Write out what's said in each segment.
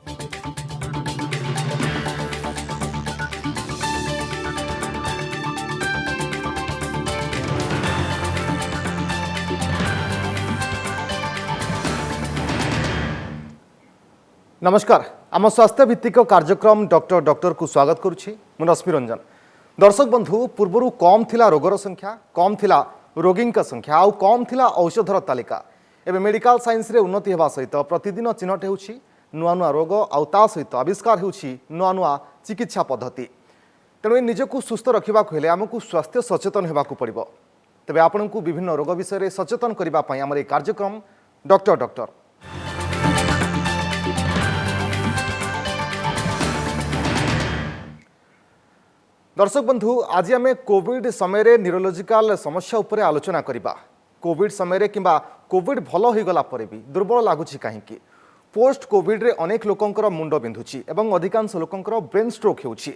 नमस्कार आम स्वास्थ्य भित्तिक कार्यक्रम डॉक्टर डॉक्टर को स्वागत करुच्ची मु रश्मि रंजन। दर्शक बंधु पूर्वर कम थिला रोगर संख्या कम थिला रोगी संख्या आउ कम थिला औषधर तालिका एवं मेडिकल साइंस रे उन्नति होगा सहित प्रतिदिन चिन्हट हो नुआ नुआ रोग आउ ता सहित आविष्कार हो नुआ नुआ चिकित्सा पद्धति। तेणु निजक सुस्थ रखा हेले आमको स्वास्थ्य सचेतन होगा पड़ो। तेज आपण को विभिन्न रोग विषय सचेतन करने आम कार्यक्रम डॉक्टर डॉक्टर। दर्शक बंधु आज आम कोविड समय न्यूरोलॉजिकल समस्या उपर आलोचना करबा। कोविड समय किंबा कोविड भल हो गला पर भी दुर्बल लगुच कहीं पोस्ट कोविड रे अनेक लोकंकर मुंड बिंधुची एवं अधिकांश लोकंकर ब्रेन स्ट्रोक होउची।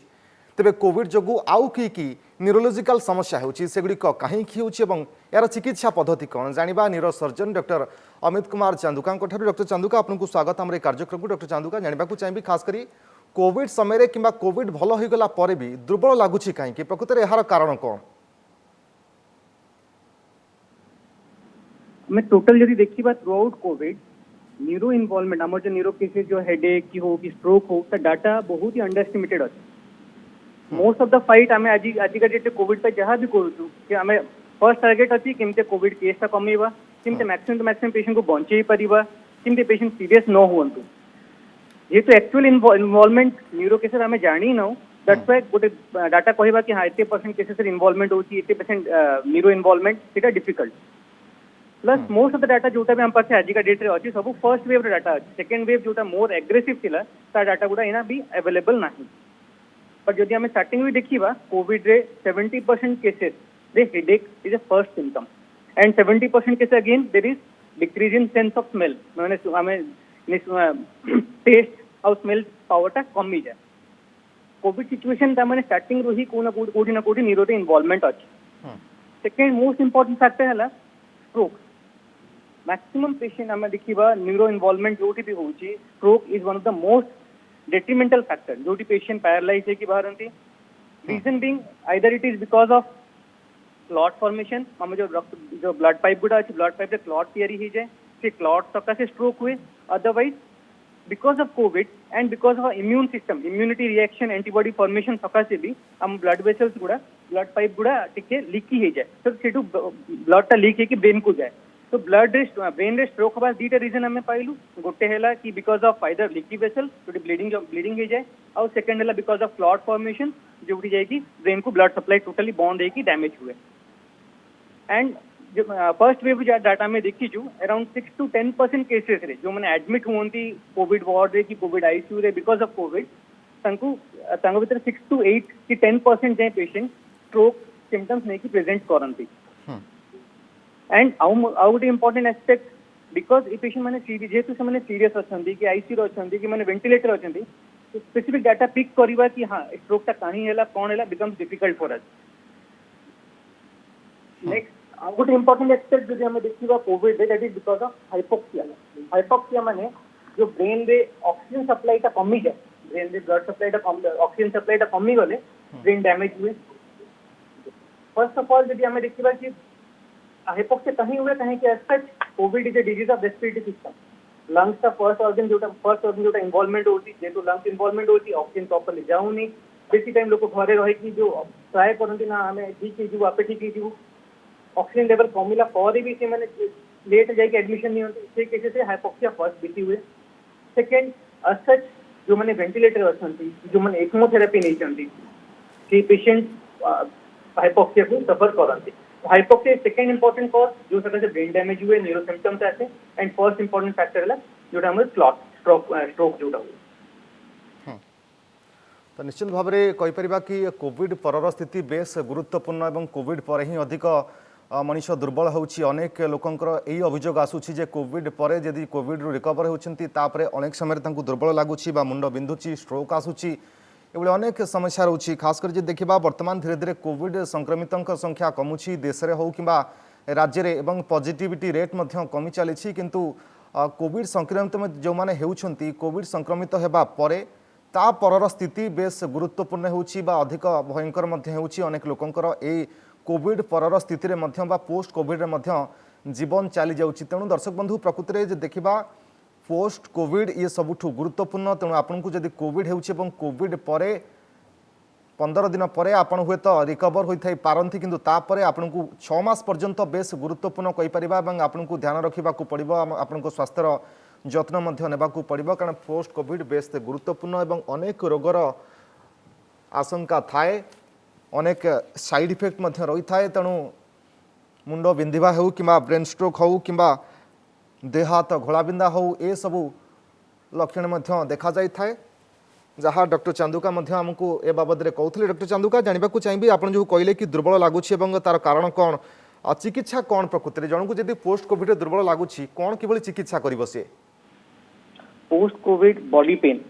तेबे कोविड जोगु आउ की न्यूरोलॉजिकल समस्या होउची सेगुड़िक कहीं होउची एवं यार चिकित्सा पद्धति कौन जानिबा neuro surgeon doctor Amit Kumar Chanduka. Doctor Chanduka आपको स्वागत आम कार्यक्रम को। डॉक्टर चांदुका जाना चाहिए खास करी कोविड समय किंबा कोविड भल हो गला पर भी दुर्बल लगुच कहीं प्रकृत में यार कारण कौन? मैं टोटल यदि देखिबा through out Covid neuro involvement आम जो न्यूरो केसेस जो हेडेक की हो कि स्ट्रोक हो डाटा बहुत ही अंडर एस्टिमेटेड अच्छे। मोस्ट ऑफ द फाइट आम आज का डेट कोविड पे जहाँ भी करूँ कि आम फर्स्ट टार्गेट अच्छी केमते कोविड केस कमेवा केमते मैक्सिमम टू मैक्सिमम पेशेंट को बंचई पारिबा केमते पेशेंट सीरियस न हुंतु। जेहेतु एक्चुअल इन्वॉल्वमेंट न्यूरो केसेस आम जानी ना दैट्स व्हाई गोटे डाटा कहवा कि हाँ 80% केसेस इन्वॉल्वमेंट होची 80% न्यूरो इन्वॉल्वमेंट सेटा difficult plus most of the data जोटा भी हम पास आज का डेट रे अछि सब फर्स्ट वेव रे डाटा अछि। सेकंड वेव जोटा मोर एग्रेसिव थिला ता डाटा गुडा इना भी अवेलेबल नाही। पर जदि हम स्टार्टिंग में देखिबा कोविड रे 70% केसेस रे headache is a first symptom and 70% case again there is decrease in sense of smell माने हमें टेस्ट और स्मेल पावर टा कमी जाए। कोविड सिचुएशन ता माने स्टार्टिंग रो ही कोठी ना कोठी न्यूरो रे इन्वॉल्वमेंट अछि। सेकंड मोस्ट इंपोर्टेंट फैक्टर हला स्ट्रोक। मैक्सिमम पेशेंट आम देखा न्यूरो इन्वॉल्वमेंट जो भी होची stroke is one of the most detrimental factor जो पेशेंट पैरालाइज है कि बाहरती। Reason being either it is because of clot formation आम जो ब्लड पाइप गुड़ा अच्छे ब्लड पाइप क्लॉट तैयारी हो जाए से क्लॉट सकाशे स्ट्रोक हुए otherwise because of covid and because of immune system immunity reaction antibody formation सकाशे भी आम ब्लड वेसल्स गुड़ा ब्लड पाइप गुड़ा टिके लीकी हो जाए तो सेठू ब्लड टा लीक है ब्रेन को जाए तो ब्लड ब्रेन रे स्ट्रोक हवा दीटा रीजन आम पाइलु। गोटे है कि because of either leaky vessel जो ब्लीडिंग हो जाए और सेकंड है बिकॉज ऑफ क्लॉट फॉर्मेशन जो जाए ब्रेन को ब्लड सप्लाई टोटली बंद है डैमेज हुए। एंड जो फर्स्ट वेव डाटा में देखी अराउंड 6 to 10% केसेस रे जो मैंने एडमिट हुई कोविड वार्ड रे कि कोविड आईसीयू रे बिकॉज ऑफ कोविड भीतर 6 to 8 कि 10% जाए पेशेंट स्ट्रोक सिम्पटम्स नहीं कि प्रेजेंट करती। एंड आउ गोटे इंपोर्टेंट एस्पेक्ट बिकॉज ये पेशेंट मैंने जेहेतु से सीरियस अच्छा कि आईसीयू अच्छा कि मैंने वेंटिलेटर अच्छा तो स्पेसिफिक डाटा पिक करवा कि हाँ स्ट्रोक टा कहीं है कौन है becomes difficult for us. Next आउ गोटे इंपोर्टेंट एस्पेक्ट जो हमें देखा Covid that is because of hypoxia. Hypoxia माने जो ब्रेन रे ऑक्सीजन सप्लाई टा कमी जाए ब्रेन रे ब्लड सप्लाई टा ऑक्सीजन सप्लाई टा कमी गले ब्रेन डैमेज हुए। फर्स्ट ऑफ ऑल यदि हमें देखा कि हाइपोक्सिया कहीं हुए कहीं कि such covid is a disease of respiratory system lungs का फर्स्ट ऑर्गन जो इन्वॉल्वमेंट होती जेहेतु लंग्स इन्वॉल्वमेंट होती ऑक्सीजन प्रॉपर्ली जाऊनी बेसी टाइम लोग घरे रही जो ट्राए करती ना आम ठीक हो आपे ठीक हो ऑक्सीजन लेवल कमिला पर भी से मैंने लेट जाके एडमिशन नहीं होती से केसेस से हाइपोक्सिया फर्स्ट बेसी हुए। सेकेंड सच जो मैंने वेंटिलेटर अच्छा जो मैंने एक्मोथेरापी नहीं चाहती कि पेशेंट हाइपोक्सिया को सफर करते। हाइपोक्सिया सेकेंड इंपोर्टेंट कॉज जो सका से ब्रेन डैमेज हुए न्यूरो सिम्पटम्स आते एंड फर्स्ट इंपोर्टेंट फैक्टर है जो क्लॉट स्ट्रोक जो हुए। तो निश्चित भाव में कहीपर कि कोविड पर स्थिति बेस गुरुत्वपूर्ण और कोविड पर ही अधिक मनीष दुर्बल होउछि। अनेक लोकंकर यही अभियोग आसूची जे कोविड पर जदि कोविड रिकवर होउछंती तापरे अनेक समय तांकु दुर्बल लागुछि बा मुंड बिंधुछि स्ट्रोक आसूची एभली अनेक समस्या रोची। खास कर देखा बर्तमान धीरे धीरे कोविड संक्रमितों संख्या कमुछि देश में हो कि राज्य में एवं पॉजिटिविटी रेट कमी चली किंतु कोविड संक्रमित जो माने हेउछंती कोविड संक्रमित हेबा परे ता परर स्थिति बेस गुरुत्वपूर्ण होउछि बा अधिक भयंकर मध्य होउछि अनेक लोकंकर ए कोविड परर स्थिति रे मध्य बा पोस्ट कोविड रे मध्य जीवन चली जाउछि। तेणु दर्शक बंधु प्रकृति रे जे देखिबा पोस्ट कोविड ये सबुठु गुरुत्वपूर्ण। तेणु आपनको जदि कोविड हेउछि एवं कोविड परे 15 दिन पर आपण हुए तो रिकवर होई पारंती किंतु तापरे आपनको 6 मास पर्यंत बेस गुरुत्वपूर्ण कहि परिबा एवं आपनको ध्यान रखिबा को पड़िबो आपनको स्वास्थ्यर जत्न मध्य नेबाकू पड़िबो कारण पोस्ट कोविड बेस गुरुत्वपूर्ण एवं अनेक रोगर आशंका थाए अनेक साइड इफेक्ट मध्य रही थाए। तेणु मुंड बिंधिबा हो कि ब्रेन स्ट्रोक हो कि देह हाथ घोड़ाबिंदा हो ए सबू लक्षण मध्य देखा जाई थाए जहाँ डॉक्टर चांदुका मध्य आमको ए बाबद रे कहते। डॉक्टर चांदुका जानवाक चाहिए आप जो कहले कि दुर्बल लगुच तार कारण कौन चिकित्सा कौन प्रकृति जन को जब पोस्ट कोविड दुर्बल लगुच कौन कि चिकित्सा कर post Covid body pain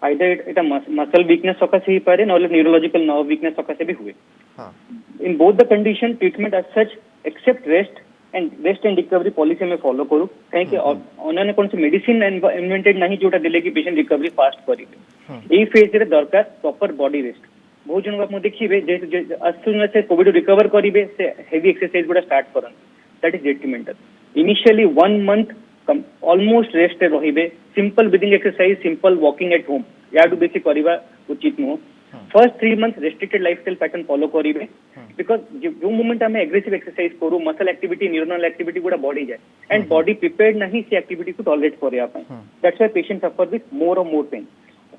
either इटा मसल वीकनेस सकाशे ही पारे नॉले न्यूरोलॉजिकल नर्व वीकनेस सकाशे भी हुए। In both the condition treatment as such except rest and recovery policy में फॉलो करू कहीं अन्य कौन से मेडिसिन इन्वेंटेड नहीं जोटा दिले कि पेशेंट रिकवरी फास्ट करेंगे। फेज रे दरकार प्रॉपर बॉडी रेस्ट। बहुत जन आप देखिए जे कोविड रिकवर करेंगे से हेवी एक्सरसाइज गुड़ा स्टार्ट करन that is detrimental. Initially 1 month almost rest रे simple breathing exercise simple walking at home या बेसी करवा उचित नुह। First 3 month restricted lifestyle pattern follow करेंगे बिकॉज जो मोमेंट आम एग्रेसिव एक्सरसाइज करू मसल एक्टिविटी न्यूरोनल एक्टिविटी गुड़ा बढ़ी जाए एंड बॉडी प्रिपेयर्ड नहीं से एक्टिविटी को टॉलरेट करने that's why patient suffer with more और मोर पेन।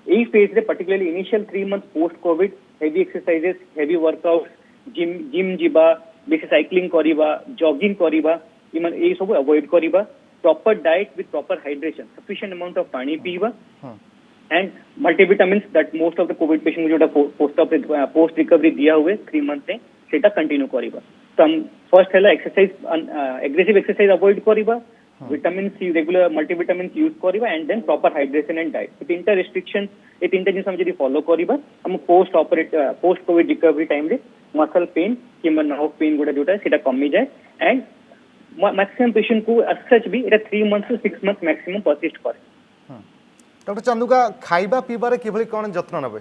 यही फेज रे particularly initial 3 month post Covid heavy exercises heavy workout gym जीवा बेसी साइक्लिंग करवा जॉगिंग करवा ये सब अवॉइड करवा proper diet with proper hydration sufficient amount of पानी पीवा and multivitamins that most of the Covid patient जो पोस्ट रिकवरी दिया हुए 3 मंथ में सेटा कंटिन्यू करवा। तो हम फर्स्ट है एक्सरसाइज एग्रेसिव एक्सरसाइज अवॉइड करवा vitamin C regular multivitamin use करवा and then proper hydration and diet तीनटा रिस्ट्रिक्शन ये तीनटा जिन हम फॉलो करवा हम पोस्ट कोविड रिकवरी टाइम रे मसल पेन कि नर्व पेन गुड़ा जोटा सेटा कमी जाए एंड मैक्सिमम पेशेंट को सच भी 3 month to 6 month maximum persist करे। डॉक्टर चांदुका खाइबा पीबारे किभली कोन जत्न नबे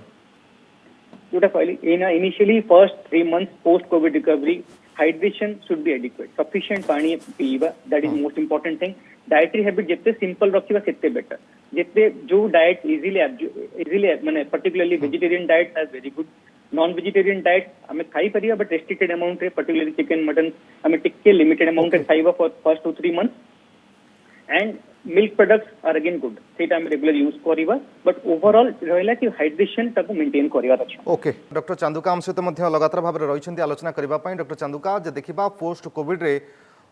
जोटा कहली initially first 3 month post Covid recovery hydration should be adequate sufficient पानी पीवा that is most important thing. Dietary habit जिते सिंपल रखिबा सेते बेटर जिते जो डाइट इजीली माने particularly vegetarian diet is very good non vegetarian diet हमें खाई परिया बट रेस्ट्रिक्टेड अमाउंट रे पर्टिकुलरली चिकन मटन हमें टिके लिमिटेड अमाउंट रे खाइबा for first 2-3 month and milk products are again good सेटा हम रेगुलर यूज करवा बट ओवरऑल रहला कि हाइड्रेशन ताको मेंटेन करवा अछि। ओके डॉक्टर चांदुका हम सहित मध्य लगातार भाव में रही आलोचना करबा पई डॉक्टर चांदुका जे देखिबा पोस्ट कोविड रे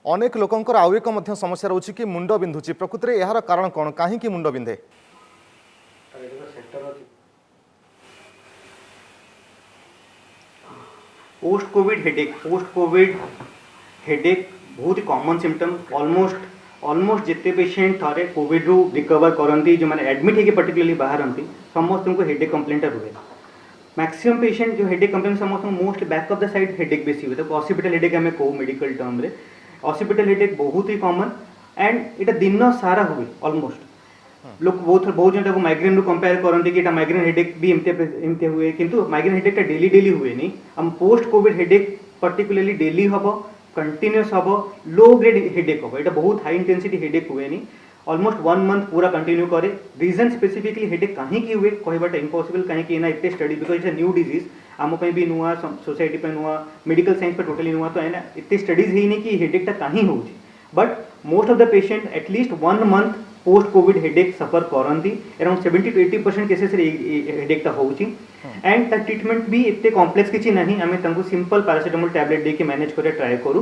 अनेक लोकंकर आउ एक मध्य समस्या रहउछि कि मुंड बिंधुछि प्रकृति रे एहार कारण कोन काहे कि मुंड बिंधे पोस्ट कोविड हेडेक बहुत ही कॉमन सिम्पटम ऑलमोस्ट जिते पेशेंट थारे कोविड रू रिकवर करती जो मैंने एडमिट है पर्टिकुलरली बाहर समस्त को हेडेक कंप्लेंट रुए मैक्सिमम पेशेंट जो हेडेक कंप्लेंट समस्त most back of the side headache बेसी हुए तो ऑसिपिटल हेडेक आम कहू मेडिकल टर्म रे ऑसिपिटल हेडेक बहुत ही कॉमन एंड इटा दिन सारा हुए ऑलमोस्ट लोग बहुत जन माइग्रेन कंपेयर करते कि माइग्रेन हेडेक भी एमती हुए किंतु माइग्रेन हेडेक डेली हुए नहीं हम post covid headache particularly daily हम कंटिन्यूस हम लो ग्रेड हेडेक हम ये बहुत हाई इंटेंसिटी हेडेक हुए नहीं ऑलमोस्ट 1 मंथ पूरा कंटिन्यू करे रीजन स्पेसिफिकली हेडेक कहीं हुए कहवाटा इम्पॉसिबल कहीं ना इतने study because it's a new disease आम भी नुआ सोसाइटी पे नुआ मेडिकल साइंस पे टोटली नुआ तो है इतने स्टडीज ही नहीं कि हेडेकटा कहीं हो but most of the patient at least 1 month post covid headache suffer करती अराउंड 70 to 80% केसेस हेडेकटा होउची एंड ता ट्रीटमेंट भी इतने कॉम्प्लेक्स किसी नहीं आम सिंपल पैरासिटामोल टैबलेट देके मैनेज कर ट्राए करूँ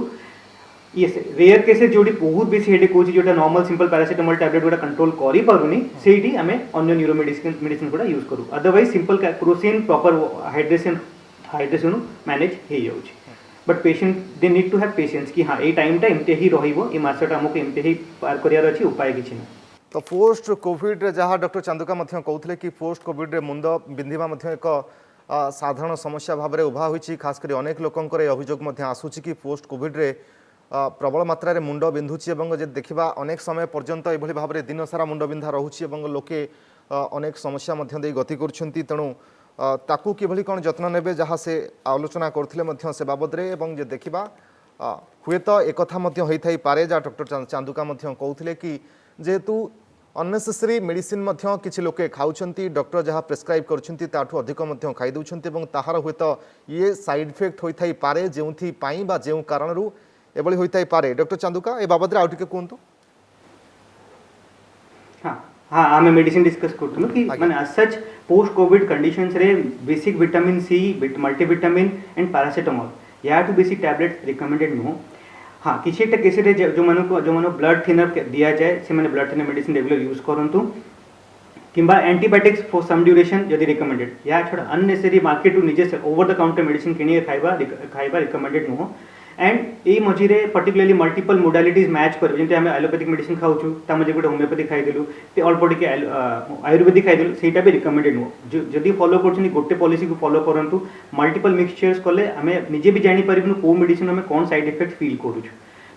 ये रेयर केसेस जोड़ी बहुत बेसी हेडेक होची जोटा नॉर्मल सिंपल पैरासिटामोल टैबलेट गुड़ा कंट्रोल करि पारुनी सेठी आमे अन्य न्यूरो मेडिसिन गुड़ा यूज करू otherwise simple Crocin proper hydration manage हे जाउची but patient they need to have patience कि हाँ ये टाइमटा एमते ही रहिबो ए मासटा हमको एमते ही पार करियार अछि उपाय किछि ना। तो पोस्ट कोविड जहाँ डॉक्टर चांदुका कहते कि पोस्ट कोविड मुंड बिंधिबा एक साधारण समस्या भाव में उभा होती खास कर अनेक लोकंर अभियोग आसूँ कि पोस्ट कोविड रे प्रबल मात्रा मुंड बिंधुची एवं जे देखा अनेक समय पर्यंत एभली भाव में दिन सारा मुंड बिंधा रोचे लोके अनेक समस्या मध्य देई गति करुछंती तेणु ताकू किभली कौन जत्न नेबे जहाँ से आलोचना करथिले से बाबद रे एवं जे देखिबा हुए तो एक कथा मध्य होई पारे जहाँ डॉक्टर चांदुका मध्य कहउथिले कि जेहेतु अननेसेसरी मेडिसिन मध्य किछि लोके खाउछंती डॉक्टर जहाँ प्रेस्क्राइब करछंती ताठू अधिक मध्य खाई दउछंती एवं ताहार हुए तो ये साइड इफेक्ट होई पारे जेउथि पाई बा जेउ कारणरू एभली होई पारे डॉक्टर चांदुका ए बाबद रे आउ टिके कोंतु हाँ हाँ आम मेडिसिन डिस्कस करथुनु कि माने as such post covid conditions रे basic vitamin C multivitamin and paracetamol या two basic tablet recommended no हाँ किसी एक केस रे जो मानो ब्लड थिनर दिया जाए से माने blood thinner medicine regular use करंतु किंबा एंटीबायोटिक्स फॉर सम ड्यूरेशन जदि रिकमेंडेड या छोड़ा अननेसेसरी मार्केट टू निजे ओवर द काउंटर मेडिसिन किनी खाइबा रिकमेंडेड नुह एंड ए मझीरे पर्टिकुलरली मल्टीपल मोडालिटीज मैच कर जमी आम एलोपैथिक मेडिसिन खाऊँ ता मझे गोटे होमियोपैथिक खाईदेलु अल्प टिके आयुर्वेदिक खाईदेलु ସେଇଟା भी रिकमेंडेड नुह जदि फॉलो कर गोटे पॉलिसी को फॉलो करंतु मल्टीपल मिक्सचर्स कले आम निजे भी जानी पारिबनु को मेडिसिन आम कौन साइड इफेक्ट फील करूँ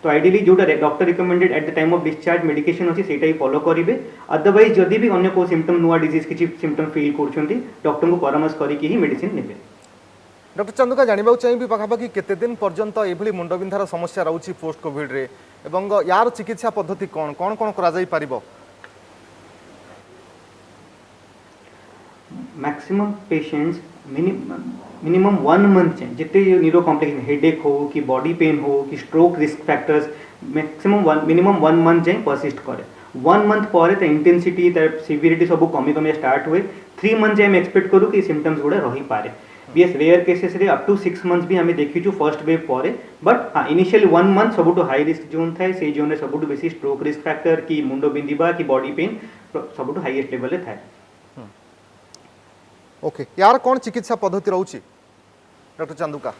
तो आइडियली जोटा doctor recommended at the time of discharge medication अच्छी से फॉलो करेंगे अदरवाइज जदि भी अन्य को सिम्पटम नुआ डिजीज किसी सिम्पटम फील कर डॉक्टर को परामर्श करके ही मेडिसिन नेबे डॉक्टर चांदुका जानवा चाहिए पाखापाखि केते दिन पर्यंत एभली मुंडबिंधार समस्या रोची पोस्ट कोविड रे एवं यार चिकित्सा पद्धति कौन कौन कौन करा जाई पारिबो मैक्सिमम पेशेंट्स मिनिमम 1 मंथ चाहिए जितने न्यूरो कॉम्प्लिकेशन हेडेक हो कि बॉडी पेन हो कि stroke risk factors minimum 1 month जाए परसिस्ट करे 1 मंथ पर इंटेंसिटी सिवियरिटी सब कमी कमी स्टार्ट हुए 3 मंथ जाए एक्सपेक्ट करूँ कि सिम्पटम्स गुड़ा रही पारे बीएस रेयर केसेस रे अप टू 6 मंथ्स भी हमें देखीचु फर्स्ट वेव पर बट हाँ इनिशियली 1 मंथ सबुठु हाई रिस्क जोन थाए से जोन रे सबुठु बेसी स्ट्रोक रिस्क फैक्टर कि मुंडो बिंदिबा कि बॉडी पेन सबुठु हाईएस्ट लेवल रे थाए ओके यार कौन चिकित्सा पद्धति रहउची डॉक्टर चांदुका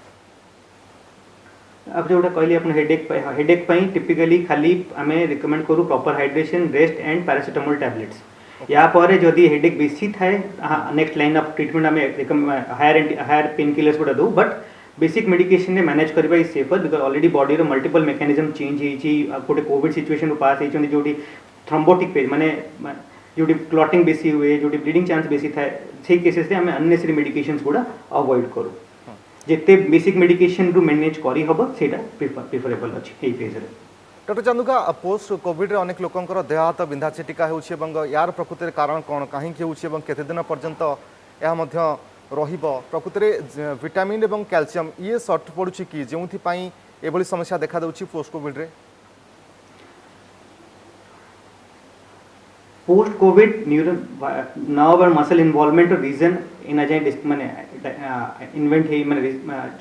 अब जोटा कहली अपन हेडेक पई टिपिकली खाली हमें रिकमेंड करू proper hydration rest and paracetamol tablets या पर जदि हेडेक बेसी थाए नेक्स्ट लाइन ऑफ ट्रीटमेंट हमें हायर पेन किलर्स गुड़ा दो बट बेसिक मेडिकेशन ने मैनेज करबा is safer because already body रो मल्टीपल मेकानिज्म चेंज होईची गोटे कोविड सिचुएशन पास होईचोंदी जोटी थ्रोम्बोटिक पेज माने जोटी क्लॉटिंग बेसी हुए जोटी ब्लीडिंग चांस बेसी थाए से केसेस रे हमें अननेसेसरी मेडिकेशंस गुड़ा अवॉइड करू जिते बेसिक मेडिकेशन रु मैनेज करी हबो सेटा प्रिफरेबल अछि एई फेज रे डॉक्टर चांदुका पोस्ट कोविड रे अनेक लोकंकर देह हाथ बिंधा चिटिका होउछि एवं यार प्रकृति कारण कौन कहीं होउछि एवं केते दिन पर्यंत यह मध्य रहिबो प्रकृति रे विटामिन एवं कैल्शियम ये सर्ट पड़ुछि कि जेउथि पई एभली समस्या देखा दउछि पोस्ट कोविड रे पोस्ट कोविड नर्व और मसल इन्वॉल्वमेंट रीजन इन अजाय माने इन्वेंट है माने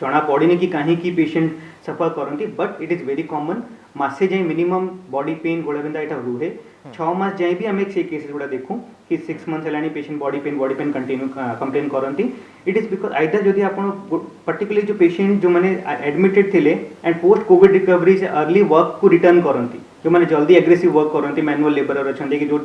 जना पड़े कि कहीं की पेशेंट सफर करती but it is very common मासे जाए मिनिमम बॉडी पेन गोड़बिंदा यहाँ रुहे 6 मास जाए भी आम से केसेस गुड़ा देखूँ कि 6 मंथ्स है patient body pain continue complain करती इट इज बिकज आइदर जदि आप पर्टिकुलरली जो पेशेंट जो मैंने एडमिटेड थे एंड पोस्ट कोविड रिकवरी से अर्ली वर्क को रिटर्न करती जो मैंने जल्दी एग्रेसिव वर्क करती मैनुअल लेबर अच्छा कि जो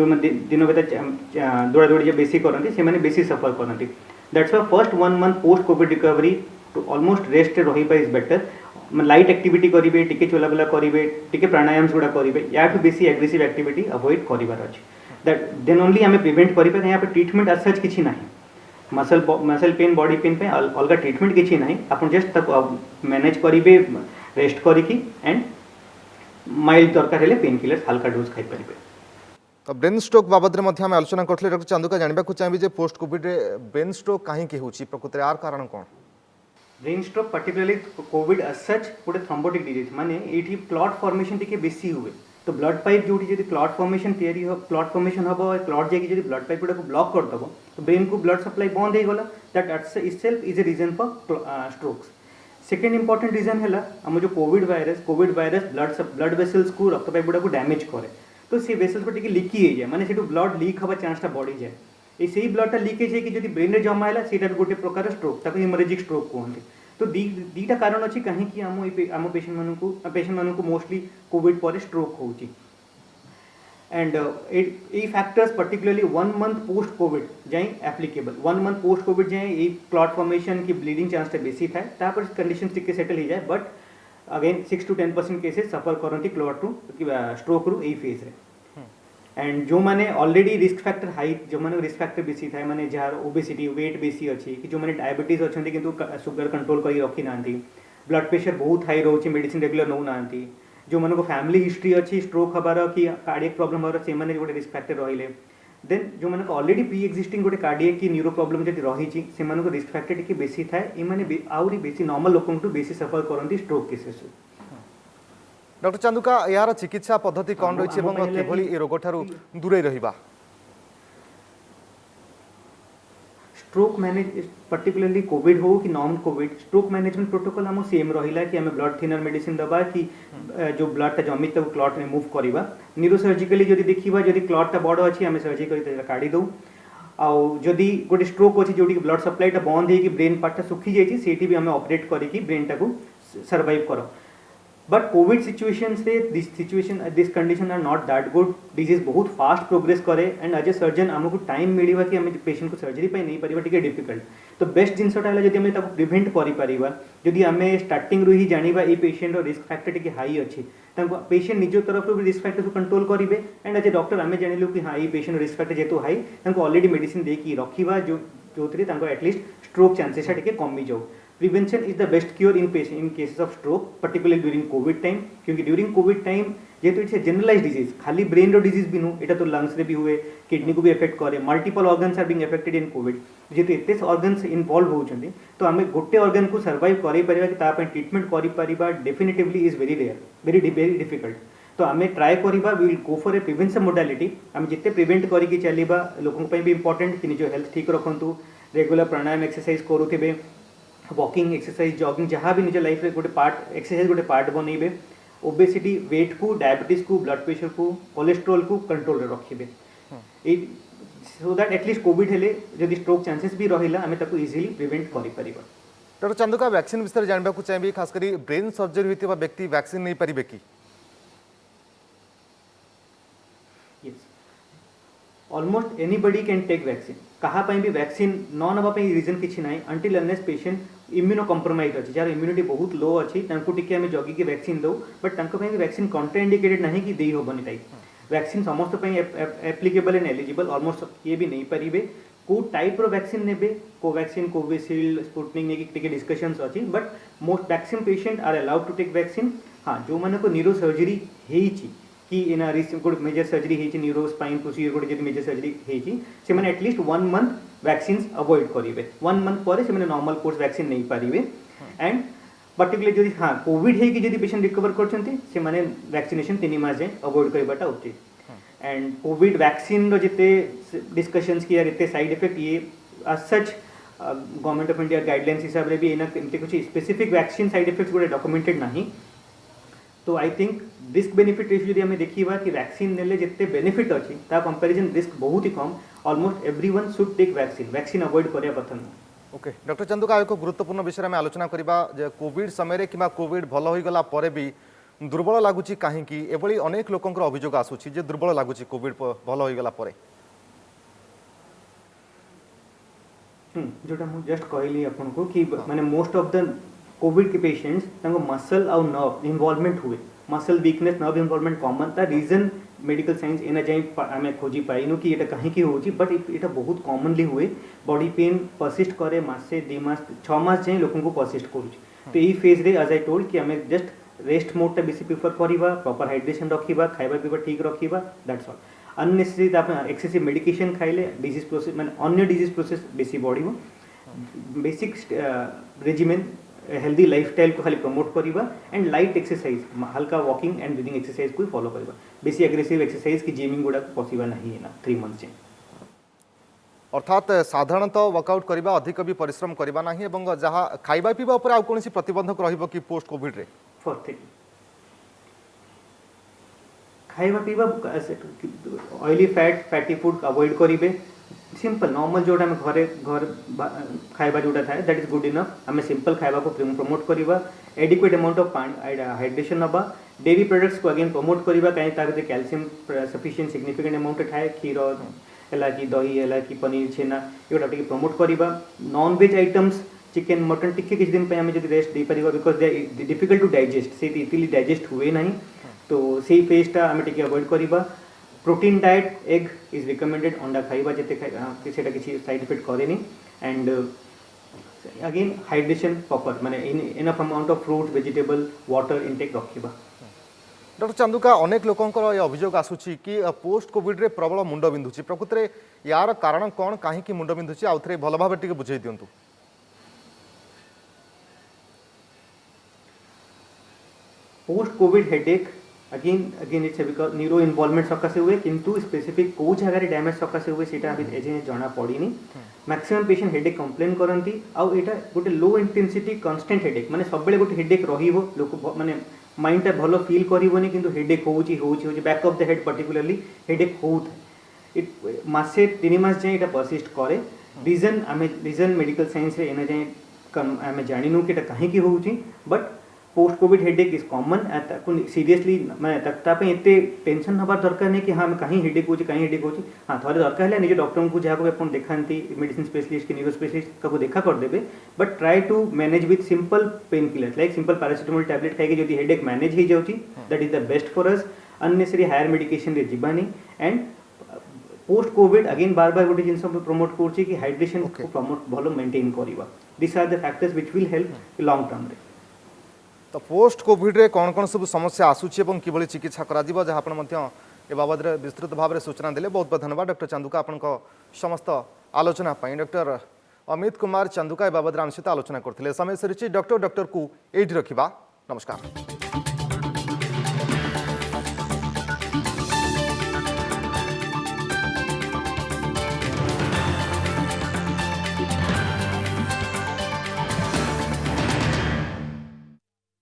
दिन भर दौड़ा दौड़ी बेसी करती से बेसी सफर करती that's why first 1 month post Covid recovery to almost rest रहिबा इज बेटर लाइट एक्टिविटी करेंगे टिके चलाबुला करेंगे टिके प्राणायाम गुड़ा करेंगे या टू बेसी एग्रेसिव एक्टिविटी अवॉइड करार अच्छे दैट देन ओनली आम प्रिवेंट करें यहाँ पे ट्रीटमेंट एज सच किसी ना मसल पेन बॉडी पेन पे अलग ट्रीटमेंट किसी ना आप जस्ट मैनेज करेंगे रेस्ट करिकी एंड माइल्ड दरकार है पेन किलर्स हल्का डोज खाई पारे तो ब्रेन स्ट्रोक बाबद में आम आलोचना करते डॉक्टर चांदुका जानवा चाहिए पोस्ट कोविड ब्रेन स्ट्रोक कहीं होची प्रकृति यार कारण कौन brain stroke particularly Covid as such गोटे थ्रोम्बोटिक डिजीज माने ये क्लॉट फॉर्मेशन टिके बेसी हुए तो ब्लड पाइप जो क्लॉट फॉर्मेशन तैयारी हो क्लॉट फॉर्मेशन हम क्लॉट जाकि जो ब्लड पाइप गुड़ा ब्लॉक करदेव तो ब्रेन को ब्लड सप्लाई बंद हो गला that itself is a reason for strokes second important reason है आम जो कोविड वायरस ब्लड वेसल्स को रक्त पाइप गुड़ा को डैमेज करे तो से वेसल्स को टिके लीकी हो जाए माने से ब्लड लीक हवा चांसटा बढ़ी जाए ये ब्लडटा लीकेज है कि जो ब्रेन में जमा है से गोटे प्रकार स्ट्रोक ताको हेमोरेजिक स्ट्रोक कहते तो दीटा कारण अच्छी कहीं आम पेशेंट मान को मोस्टली कोविड पर स्ट्रोक होची and A factors particularly 1 month post Covid जाए एप्लीकेबल 1 मंथ पोस्ट कोविड जाए ये क्लॉट फॉर्मेशन की ब्लीडिंग चांस बेसी थाए कंडीशन टिके सेटल हो जाए बट अगेन 6 to 10% केसेस सफर करती क्लॉट रु स्ट्रोक रु ए फेज रे एंड जो माने ऑलरेडी रिस्क फैक्टर हाई जो माने रिस्क फैक्टर बेसी थाए माने जार ओबेसिटी वेट बेसी अच्छी कि जो माने डायबिटीज अच्छे किंतु सुगर कंट्रोल कर रखी ना ब्लड प्रेशर बहुत हाई रोचे मेडिसिन रेगुलर नौ ना जो मानको फैमिली हिस्ट्री अच्छी स्ट्रोक हबार कि कार्डियक प्रॉब्लम हबार से माने गोटे रिस्क फैक्टर रहिले देन जो मानको ऑलरेडी प्री एक्जिस्टिंग गोटे कार्डियक की न्यूरो प्रॉब्लम जति रही से मानको रिस्क फैक्टर टिके बेसी थाए ए माने आउरी बेसी नॉर्मल लोकन टू बेसी सफर करंती स्ट्रोक केसेस डॉक्टर चांदुका यार चिकित्सा पद्धति कौन रही आम कहले किभली कि- ए रोग ठारू दूरे रहिबा स्ट्रोक मैनेज पर्टिकुलरली कोविड हो कि non Covid stroke management protocol हम सेम रहिला कि हमें ब्लड थिनर मेडिसिन दबा कि जो ब्लड ता जमी तक क्लॉट रिमूव करबा न्यूरोसर्जिकली जदि देखिबा जदि क्लॉट ता बड़ अछि हमें सर्जिकली तक काढी दउ आउ जदि गोटे स्ट्रोक अछि जोटी ब्लड सप्लाई ता बंद हे कि ब्रेन पार्ट ता सुखी जाइछि सेठी भी हमें ऑपरेट करी कि ब्रेन टाको सर्वाइव करो बट कोविड सिचुएशन से this condition are not that good disease बहुत फास्ट प्रोग्रेस करे एंड एज ए सर्जन आमको टाइम मिलवा कि आम पेशेंट को सर्जरी पे नहीं पारिबा टिके डिफिकल्ट तो बेस्ट जिनसटा है जदि आम ताको प्रिवेंट करि परिबा जदि आम स्टार्टिंग रु ही जानिबा ए पेशेंट रो रिस्क फैक्टर टिके हाई अछि ताको पेशेंट निज तरफ रु रिस्क फैक्टर को कंट्रोल करिवे एंड एज ए डॉक्टर आम जानिलु कि हां ए पेशेंट रिस्क फैक्टर जेतु हाई ताको ऑलरेडी मेडिसिन देकी रखिबा जो जोतरे ताको एटलीस्ट स्ट्रोक चांसेस टिके कमी जाऊ prevention is the best cure in cases of stroke particularly during covid time क्योंकि ड्यूरिंग कोविड टाइम जेहेतु इट्स ए जनरलाइज डिजीज खाली ब्रेन रो डिजीज भी नु एटा तो लंग्स रे भी हुए किडनी को भी इफेक्ट करे multiple organs are being affected in Covid जेहेतु एते ऑर्गन्स इन्वॉल्व होउछन्ती तो आमे गोटे ऑर्गन को सर्वाइव करि परिबा कि ता पे ट्रीटमेंट करि परिबा definitely is very rare very difficult तो आमे ट्राई करिबा we will go for a prevention modality आमे जिते प्रिवेंट करि कि चलीबा लोकन पे भी इंपोर्टेंट कि निजो हेल्थ ठीक रखंतु रेगुलर प्राणायाम एक्सरसाइज करूथिबे वॉकिंग एक्सरसाइज जॉगिंग जहाँ भी निज लाइफ रे गोटे पार्ट एक्सरसाइज गोटे पार्ट बनइबे ओबेसिटी वेट को डायबिटीज को ब्लड प्रेशर को कोलेस्ट्रोल को कंट्रोल रे रखिबे ए सो दैट एटलीस्ट कोविड हेले जदि स्ट्रोक चांसेस भी रहिला हमें ताको इजीली प्रिवेंट करि परिबा डॉक्टर चांदुका वैक्सीन विषय जानबा को चाहिए खास करी ब्रेन सर्जरी होइतिबा व्यक्ति वैक्सीन नहीं परिबे की yes almost anybody can take vaccine कहा ପାଇଁ भी वैक्सीन न नबा ପାଇଁ रीजन किछि नाही until unless patient immuno compromise अछि जार इम्यूनिटी बहुत लो अछि तांको टिके हमें जगी के वैक्सीन दो बट तांको ପାଇଁ भी वैक्सीन कॉन्ट्राइंडिकेटेड नाही कि देई होबनी टाइप वैक्सीन समस्त ପାଇଁ एप्लीकेबल एंड एलिजिबल ऑलमोस्ट ये भी नहीं परिबे को टाइप रो वैक्सीन नेबे कोवैक्सीन कोविशील्ड स्पुतनिक ने टिके डिस्कशंस अछि but most vaccine patient are allowed to take vaccine हां जो माने को न्यूरो सर्जरी हेइछि कि इन रिसेंट गुड मेजर सर्जरी हेछि न्यूरो स्पाइन प्रोसीजर गुड जति मेजर सर्जरी हेछि से माने एटलीस्ट 1 मंथ वैक्सीन अवॉइड करिवे 1 मंथ पर से माने नॉर्मल कोर्स वैक्सीन नहीं पारिवे एंड पर्टिकुलरली जदि हां कोविड हे कि जदि पेशेंट रिकवर करछंती से माने वैक्सीनेशन 3 मास जे अवॉइड करबाटा उचित एंड कोविड वैक्सीन रो जते डिस्कशंस कि यार इते साइड इफेक्ट ये as such government of India guidelines हिसाब रे भी एना एमते कुछ स्पेसिफिक वैक्सीन साइड इफेक्ट्स गुडे डॉक्यूमेंटेड नाही तो I think risk benefit ratio यदि हमें देखिबा कि वैक्सीन नेले जिते बेनिफिट अछि ता कंपैरिजन रिस्क बहुत ही कम almost everyone should take vaccine avoid करिया कथा न ओके डॉक्टर चांदुका एक गुरुत्वपूर्ण विषय में आलोचना करबा जे कोविड समय किंवा कोविड भल होई गला परे भी दुर्बल लागुची काहेकि एभली अनेक लोकंकर अभियोग आसुची जे दुर्बल लागुची कोविड भल होई गला परे जोटा मु जस्ट कहली आपन को कि माने मोस्ट ऑफ द कोविड के पेशेंट्स तांको मसल और नर्व इन्वॉल्वमेंट हुए muscle weakness nerve involvement common ता रीजन मेडिकल साइंस एना जाई आमे खोजी पाइनु कि एटा काहे की होची बट एटा बहुत कॉमनली हुए बॉडी पेन परसिस्ट करे मासे 2 मास 6 मास जाई लोकन को परसिस्ट करूची तो ई फेज रे एज आई टोल्ड कि हमें जस्ट रेस्ट मोड ता बेसी प्रेफर करिबा प्रॉपर हाइड्रेशन रखिबा खाइबा पीबा ठीक रखिबा दैट्स ऑल अननेसेसरी आप एक्सेसिव मेडिकेशन खाइले डिजीज प्रोसेस माने अन्य डिजीज प्रोसेस बेसी बढ़िबो बेसिक रेजिमेन हेल्दी लाइफस्टाइल को खाली प्रमोट करिबा एंड लाइट एक्सरसाइज हल्का वॉकिंग एंड ब्रीदिंग एक्सरसाइज को फॉलो करिबा बेसी एग्रेसिव एक्सरसाइज की जिमिंग गुडा पॉसिबल नहीं है ना 3 मंथ्स जे अर्थात साधारणतः वर्कआउट करबा अधिक भी परिश्रम करबा नाही एवं जहाँ खाइबा पीबा ऊपर आ कोनसी प्रतिबंधक रहिबो कि पोस्ट कोविड रे फर्स्ट थिंग खाइबा पीबा ऑयली फैटी फूड अवॉइड करिबे सिंपल नॉर्मल जोटा हम घर खाइबा जोटा थाए दैट इज गुड इनफ हमें सिंपल खाइबा को प्रमोट करिबा एडिक्वेट अमाउंट ऑफ हाइड्रेशन नबा डेयरी प्रोडक्ट्स को अगेन प्रमोट करिबा काहे ताकि कैल्शियम सफिशिएंट सिग्निफिकेंट अमाउंट थाए खीर एला कि दही एला कि पनीर छेना एगोटा टिके प्रमोट करिबा non veg items chicken mutton टिके किसी दिन पे हमें जब रेस्ट दे पारिबा because they difficult to digest से इजिली डाइजेस्ट हुए नहीं तो सेही फेजटा हमें टिके अवॉइड करिबा protein diet egg is recommended अंडा खाइबा जेते सेटा किसी साइड इफेक्ट करेनी एंड अगेन हाइड्रेशन प्रॉपर माने enough amount of fruit vegetable water intake रखिबा डॉक्टर चांदुका अनेक लोकंकर ये अभियोग आसुची कि पोस्ट कोविड रे प्रबल मुंड बिंधुची प्रकृत रे यार कारण कौन कहीं मुंड बिंधुची आउ थे भल भाव टिके बुझे दिंतु post covid headache again it's because neuro involvement सकाशे हुए किंतु स्पेसिफिक कौ जगह डैमेज सकाशे हुए सेटा अभी एजे जना पड़ीनी मैक्सिमम पेशेंट हेडेक कंप्लेन करती आउ एटा गोटे लो इंटेंसिटी कांस्टेंट हेडेक माने सब बेले गोटे हेडेक रहिबो लोक माने माइंड टा भलो फील करिवोनी किंतु हेडेक होउची back of the head particularly headache होउथ इट मासे 3 मास जाए एटा परसिस्ट करे रीजन मेडिकल साइंस रे एना जाए आमे जानिनु कि एटा काहे की होउची but post covid headache is common seriously मैं तापे एते टेंशन हबार दरकार नहीं कि हाँ कहीं हेडेक होची कहीं हेडेक होची हाँ थोड़े दरकार है निज डॉक्टर को जहाँ को देखाती मेडिसिन स्पेशलिस्ट कि न्यूरो स्पेशलिस्ट का देखा कर देबे but try to manage with simple pain killer like simple paracetamol tablet खाई जब हेडेक मैनेज हो जाउची that is the best for us unnecessary higher medication रे जीवानी एंड पोस्ट कोविड अगेन बार बार गोटे जिन प्रमोट करछि कि हाइड्रेशन को प्रमोट भलो मेंटेन करबा this are the factors which will help long term रे तो पोस्ट कोविड रे कौन कौन सब समस्या आसूची एवं किभली चिकित्सा करा दिबो जहाँ आपण मध्य ए बाबद रे विस्तृत भाव में सूचना देले बहुत बहुत धन्यवाद डॉक्टर चांदुका आपण समस्त आलोचना पाई डॉक्टर अमित कुमार चांदुका ए बाबद अनुचित आलोचना करथिले समय सरिछि डॉक्टर को एठी रखिबा नमस्कार।